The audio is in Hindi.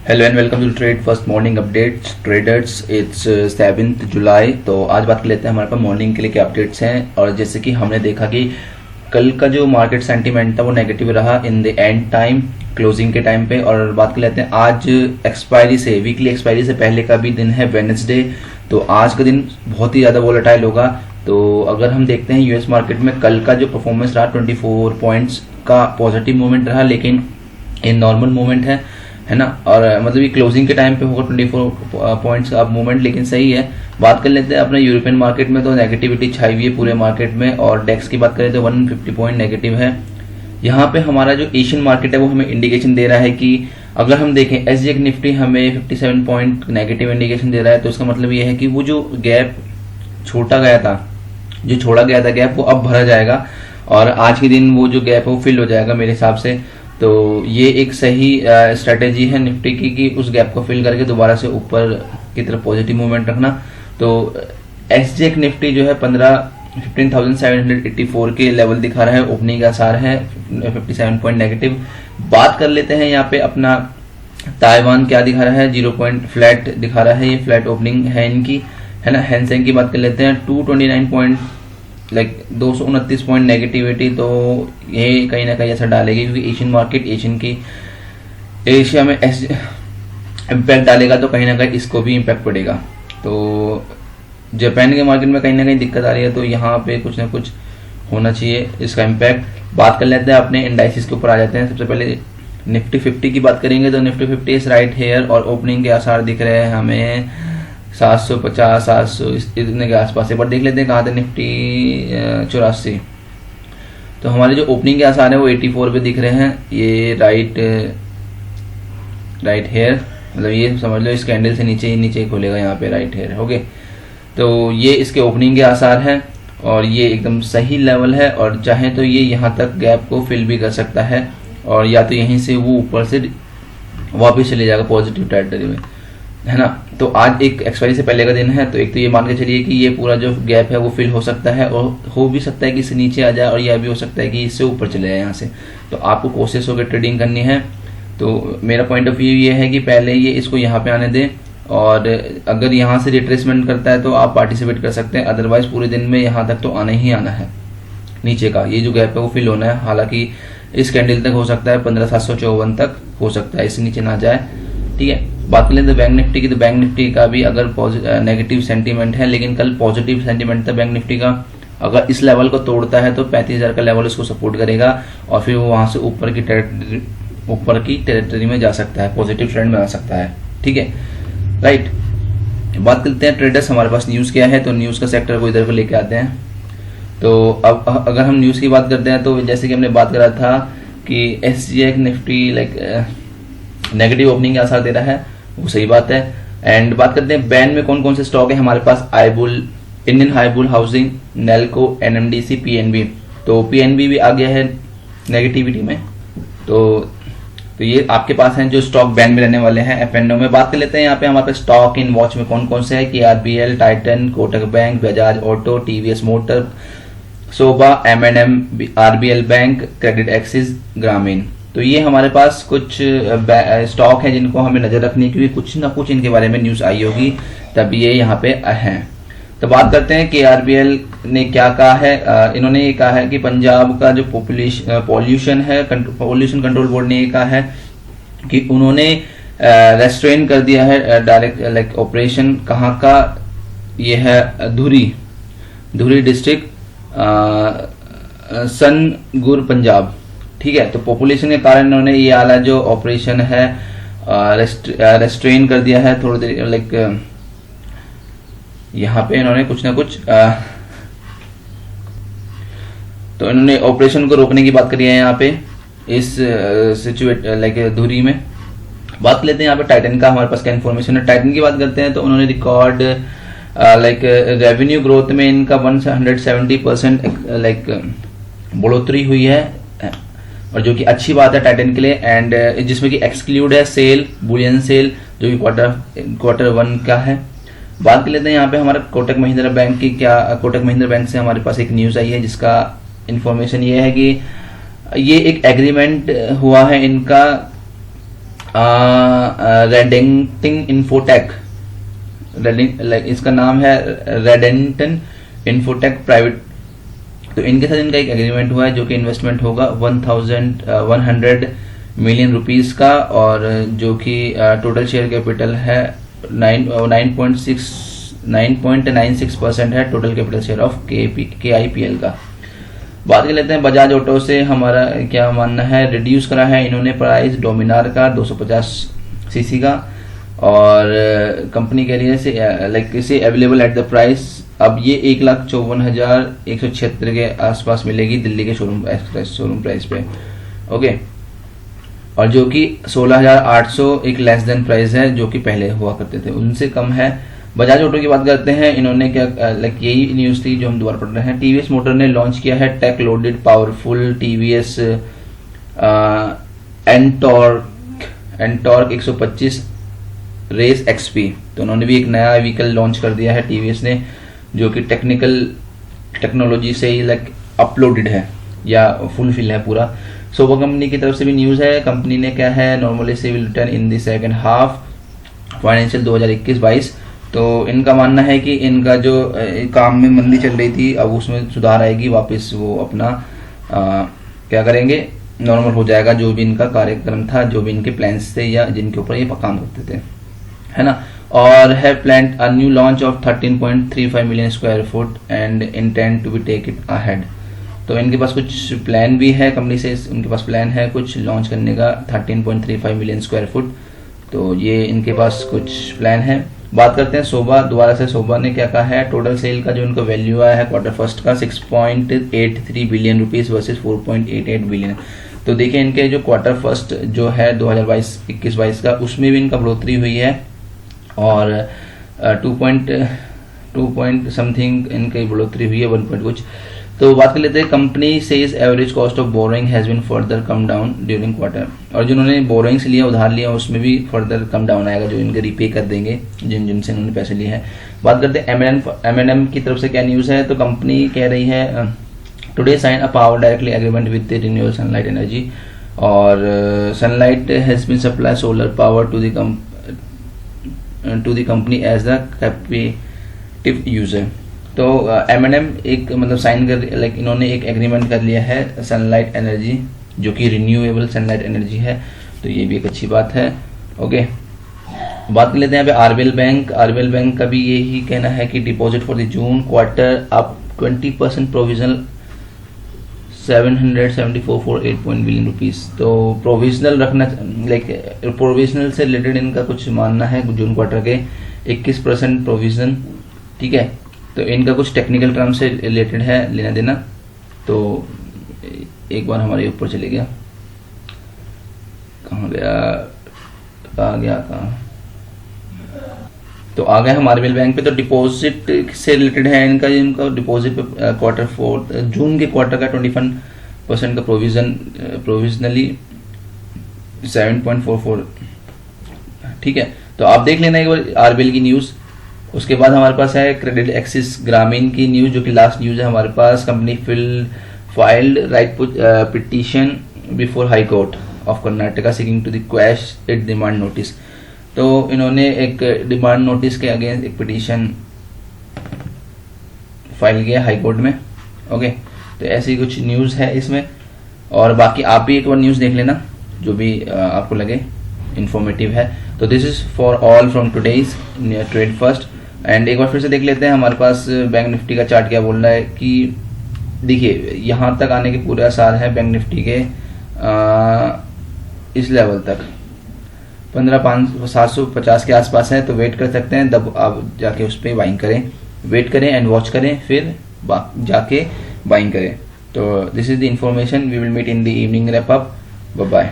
Hello and welcome to trade first morning updates traders. It's 7 July. तो आज बात कर लेते हैं हमारे पास मॉर्निंग के लिए क्या अपडेट्स हैं। और जैसे कि हमने देखा कि कल का जो मार्केट सेंटीमेंट था वो नेगेटिव रहा in the end time, closing के टाइम पे। और बात कर लेते हैं आज एक्सपायरी से, वीकली एक्सपायरी से पहले का भी दिन है वेडनेसडे। तो आज का दिन बहुत ही ज़्यादा वोलेटाइल होगा। तो अगर हम देखते हैं यूएस मार्केट में कल का जो परफॉर्मेंस रहा 24 पॉइंट्स का पॉजिटिव मूवमेंट रहा, लेकिन ये नॉर्मल मूवमेंट है ना। और मतलब ये क्लोजिंग के टाइम पे होगा 24 पॉइंट्स का मूवमेंट, लेकिन सही है। बात कर लेते हैं अपने यूरोपियन मार्केट में, तो नेगेटिविटी छाई हुई है पूरे मार्केट में। और डेक्स की बात करें तो 150 पॉइंट नेगेटिव है। यहाँ पे हमारा जो एशियन मार्केट है वो हमें इंडिकेशन दे रहा है कि अगर हम देखें एसजीएक्स निफ्टी हमें 57 पॉइंट नेगेटिव इंडिकेशन दे रहा है। तो इसका मतलब ये है कि वो जो गैप छोटा गया था, जो छोड़ा गया था गैप, वो अब भरा जाएगा और आज के दिन वो जो गैप है वो फिल हो जाएगा मेरे हिसाब से। तो ये एक सही स्ट्रेटेजी है निफ्टी की कि उस गैप को फिल करके दोबारा से ऊपर की तरफ पॉजिटिव मूवमेंट रखना। तो एसजीएक्स निफ्टी जो है 15,784 के लेवल दिखा रहा है, ओपनिंग का आसार है 57 पॉइंट नेगेटिव। बात कर लेते हैं यहाँ पे अपना ताइवान क्या दिखा रहा है, 0 पॉइंट फ्लैट दिखा रहा है, ये फ्लैट ओपनिंग है इनकी, है ना। हैंसेन की बात कर लेते हैं 229 पॉइंट 229 पॉइंट नेगेटिविटी। तो ये कहीं ना कहीं ऐसा डालेगी क्योंकि एशियन मार्केट, एशिया में इम्पैक्ट डालेगा तो कहीं ना कहीं इसको भी इम्पैक्ट पड़ेगा। तो जापान के मार्केट में कहीं ना कहीं दिक्कत आ रही है, तो यहाँ पे कुछ ना कुछ होना चाहिए इसका इम्पैक्ट। बात कर लेते हैं अपने इंडाइसिस के ऊपर आ जाते हैं। सबसे पहले निफ्टी 50 की बात करेंगे तो निफ्टी 50 इस राइट हेयर और ओपनिंग के आसार दिख रहे हैं हमें 750 700 इतने के आसपास है। पर देख लेते हैं कहाँ थे निफ्टी 84। तो हमारे जो ओपनिंग के आसार है वो 84 पे दिख रहे हैं। ये राइट हेयर, मतलब ये समझ लो इस कैंडल से नीचे ही खोलेगा यहाँ पे राइट हेयर। ओके, तो ये इसके ओपनिंग के आसार हैं और ये एकदम सही लेवल है। और चाहे तो ये यहाँ तक गैप को फिल भी कर सकता है और या तो यहीं से वो ऊपर से वापस चले जाएगा पॉजिटिव टेरिटरी में, है ना। तो आज एक एक्सपायरी से पहले का दिन है, तो एक तो ये मान के चलिए कि ये पूरा जो गैप है वो फिल हो सकता है और हो भी सकता है कि इससे नीचे आ जाए और यह भी हो सकता है कि इससे ऊपर चले जाए यहाँ से। तो आपको कोशिश होकर ट्रेडिंग करनी है। तो मेरा पॉइंट ऑफ व्यू ये है कि पहले ये इसको यहाँ पे आने दें और अगर यहाँ से रिट्रेसमेंट करता है तो आप पार्टिसिपेट कर सकते हैं, अदरवाइज पूरे दिन में यहाँ तक तो आना ही आना है। नीचे का ये जो गैप है वो फिल होना है, हालांकि इस कैंडल तक हो सकता है 15,754 तक हो सकता है, इससे नीचे ना जाए, ठीक है। बात कर लेते हैं बैंक निफ्टी की, तो बैंक निफ्टी का भी अगर नेगेटिव सेंटीमेंट है, लेकिन कल पॉजिटिव सेंटीमेंट था बैंक निफ्टी का। अगर इस लेवल को तोड़ता है तो 35,000 का लेवल इसको सपोर्ट करेगा और फिर वो वहां से ऊपर की टेरिटरी में जा सकता है, पॉजिटिव ट्रेंड में आ सकता है, ठीक है, राइट। बात करते हैं ट्रेडर्स हमारे पास न्यूज़ क्या है। तो न्यूज़ का सेक्टर को इधर को लेके आते हैं। तो अब अगर हम न्यूज़ की बात करते हैं तो जैसे कि हमने बात करा था कि एसजीएक्स निफ्टी नेगेटिव ओपनिंग का आसार दे रहा है, वो सही बात है। एंड बात करते हैं बैन में कौन कौन से स्टॉक है हमारे पास, आईबुल, Indiabulls housing, Nelco, NMDC, PNB. तो पीएनबी भी आ गया है नेगेटिविटी में। तो ये आपके पास हैं जो स्टॉक बैन में रहने वाले हैं एफ&ओ में। बात कर लेते हैं यहाँ पे हमारे पास स्टॉक इन वॉच में कौन कौन से है कि RBL, Titan, Kotak bank, Bajaj auto, TVS motor, Sobha, एम&एम, RBL bank, credit access, Grameen. तो ये हमारे पास कुछ स्टॉक है जिनको हमें नजर रखनी है क्योंकि कुछ ना कुछ इनके बारे में न्यूज आई होगी तब ये यहाँ पे हैं। तो बात करते हैं कि आरबीएल ने क्या कहा है। इन्होंने ये कहा है कि पंजाब का जो पॉल्यूशन कंट्रोल बोर्ड ने ये कहा है कि उन्होंने रेस्ट्रेन कर दिया है डायरेक्ट ऑपरेशन। कहाँ का ये है, धुरी डिस्ट्रिक्ट, सनगुर, पंजाब, ठीक है। तो पॉपुलेशन के कारण इन्होंने ये वाला जो ऑपरेशन है रेस्ट्रेन कर दिया है थोड़ी देर, यहाँ पे इन्होंने कुछ ना कुछ तो इन्होंने ऑपरेशन को रोकने की बात करी है यहाँ पे इस धुरी में। बात लेते हैं यहाँ पे टाइटन का, हमारे पास क्या इन्फॉर्मेशन है। टाइटन की बात करते हैं तो उन्होंने रिकॉर्ड रेवेन्यू ग्रोथ में इनका 170% बढ़ोतरी हुई है और जो कि अच्छी बात है टाइटन के लिए। एंड जिसमें कि एक्सक्लूड है सेल, बुलियन सेल, जो कि क्वार्टर 1 का है। बात कर लेते हैं यहाँ पे हमारा कोटक महिंद्रा बैंक की। कोटक महिंद्रा बैंक से हमारे पास एक न्यूज आई है जिसका इन्फॉर्मेशन ये है कि ये एक एग्रीमेंट हुआ है इनका रेडेंटिंग इन्फोटेक, इसका नाम है रेडेंटन इन्फोटेक प्राइवेट। तो इनके साथ इनका एक एग्रीमेंट हुआ है जो कि इन्वेस्टमेंट होगा 1100 मिलियन रुपीस का, और जो कि टोटल शेयर कैपिटल है 9.96% है total capital share of KIPL का। बात कर लेते हैं बजाज ऑटो से, हमारा क्या मानना है। रिड्यूस करा है इन्होंने प्राइस डोमिनार का 250 सीसी का, और कंपनी कह रही है इसे अवेलेबल एट द प्राइस, अब ये 1,54,176 के आसपास मिलेगी दिल्ली के शोरूम प्राइस पे। ओके, और जो कि 16,800 एक लेस देन प्राइस है जो कि पहले हुआ करते थे, उनसे कम है। बजाज ऑटो की बात करते हैं, इन्होंने क्या यही न्यूज थी जो हम दोबारा पढ़ रहे हैं। टीवीएस मोटर ने लॉन्च किया है tech loaded powerful TVS Ntorq 125 race XP. तो उन्होंने भी एक नया व्हीकल लॉन्च कर दिया है टीवीएस ने, जो कि टेक्नोलॉजी से ही अपलोडेड है या फुलफिल है पूरा। सोबा कंपनी की तरफ से भी न्यूज है, कंपनी ने क्या है नॉर्मली से will return in the second half financial 2021-22। तो इनका मानना है कि इनका जो काम में मंदी चल रही थी अब उसमें सुधार आएगी, वापस वो अपना क्या करेंगे, नॉर्मल हो जाएगा जो भी इनका कार्यक्रम था, जो भी इनके प्लान्स थे या जिनके ऊपर ये काम करते थे, है ना। और है plan a new launch of 13.35 million square foot and intent to be take it ahead. तो इनके पास कुछ प्लान भी है, कंपनी से उनके पास प्लान है कुछ लॉन्च करने का 13.35 मिलियन स्क्वायर फुट। तो ये इनके पास कुछ प्लान है। बात करते हैं सोबा, दोबारा से सोबा ने क्या कहा है, टोटल सेल का जो इनका वैल्यू आया है क्वार्टर फर्स्ट का 6.83 बिलियन रुपीस वर्सेज 4.88 बिलियन। तो देखिए इनके जो क्वार्टर फर्स्ट जो है 2022-21-22 का, उसमें भी इनका बढ़ोतरी हुई है, और 2 समथिंग इनकी बढ़ोतरी हुई है, 1 कुछ। तो बात कर लेते हैं, company says average cost of borrowing has been further come down during quarter. और जिन्होंने बोरोइंग्स लिया, उधार लिया, उसमें भी फर्दर कम डाउन आएगा, जो इनके रीपे कर देंगे जिनसे इन्होंने पैसे लिए हैं। बात करते हैं M&M की तरफ से क्या न्यूज़ है। तो कंपनी कह रही है today sign a power directly agreement with the renewable sunlight energy, और sunlight has been supply solar power to the company as the capacitive user. तो M&M एक मतलब साइन कर इन्होंने एक एग्रीमेंट कर लिया है सनलाइट एनर्जी, जो कि रिन्यूएबल सनलाइट एनर्जी है, तो ये भी एक अच्छी बात है। ओके, बात कर लेते हैं यहाँ पे आरबीएल बैंक का भी यही कहना है कि deposit for the June quarter up 20% provisional 774.8 billion rupees. तो प्रोविजनल रखना प्रोविजनल से रिलेटेड इनका कुछ मानना है, जून क्वार्टर के 21% प्रोविजन, ठीक है। तो इनका कुछ टेक्निकल टर्म से रिलेटेड है, लेना देना। तो एक बार हमारे ऊपर चले गया, कहाँ गया तो आ गए हम आरबीएल बैंक पे। तो डिपॉजिट से रिलेटेड है इनका डिपॉजिट पे क्वार्टर 4 जून के क्वार्टर का 21% का प्रोविजनली 7.44, ठीक है। तो आप देख लेना एक बार आरबीएल की न्यूज़। उसके बाद हमारे पास है क्रेडिट एक्सिस ग्रामीण की न्यूज़, जो कि लास्ट न्यूज़ है हमारे पास। Company filed writ petition before high court of Karnataka seeking to quash it demand notice. तो इन्होंने एक डिमांड नोटिस के अगेंस्ट एक पिटीशन फाइल किया हाई कोर्ट में। ओके, तो ऐसी कुछ न्यूज़ है इसमें, और बाकी आप भी एक बार न्यूज़ देख लेना जो भी आपको लगे इंफॉर्मेटिव है। तो this is for all from today's trade first. And एक बार फिर से देख लेते हैं हमारे पास बैंक निफ्टी का चार्ट क्या बोल रहा है कि देखिए यहाँ तक आने के पूरे आसार है बैंक निफ्टी के इस लेवल तक 15,750 के आसपास है, तो वेट कर सकते हैं। तब आप जाके उस पर बाइंग करें, वेट करें एंड वॉच करें, फिर जाके बाइंग करें। तो this is the information, we will meet in the evening wrap up, bye bye.